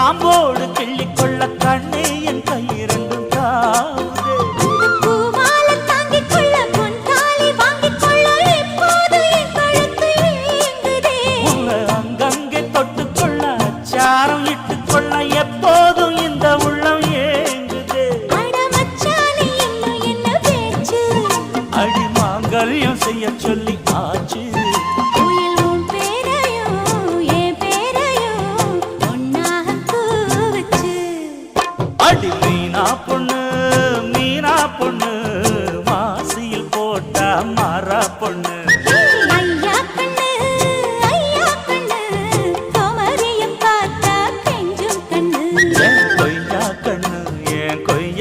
காம்போடு கிள்ளிக்கொள்ள கண்ணே என் கையிரண்டும் தாவுதே. பூமாலை தாங்கிக் கொள்ள பொன்தாலி வாங்கிக் கொள்ள எப்போது என் கழுத்து ஏங்குதே. உன்னை அங்கங்கே தொட்டுக்கொள்ள அச்சாரம் இட்டுக்கொள்ள எப்போதும் இந்த உள்ளம் ஏங்குதே. அட மச்சானே இன்னும் என்ன பேச்சு? அடி மாங்கல்யம் செய்ய சொல்ல